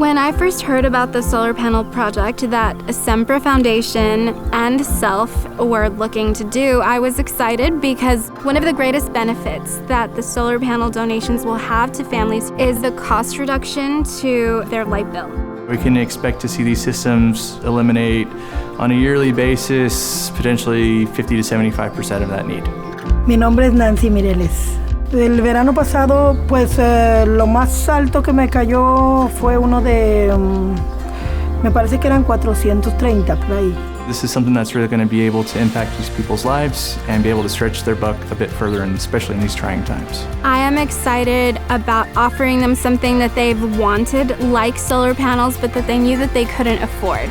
When I first heard about the solar panel project that Sempra Foundation and SELF were looking to do, I was excited because one of the greatest benefits that the solar panel donations will have to families is the cost reduction to their light bill. We can expect to see these systems eliminate on a yearly basis potentially 50 to 75% of that need. Mi nombre es Nancy Mireles. El verano pasado, pues lo más alto que me cayó fue uno de, me parece que eran 430 por ahí. This is something that's really going to be able to impact these people's lives and be able to stretch their buck a bit further, and especially in these trying times. I am excited about offering them something that they've wanted, like solar panels, but that they knew that they couldn't afford.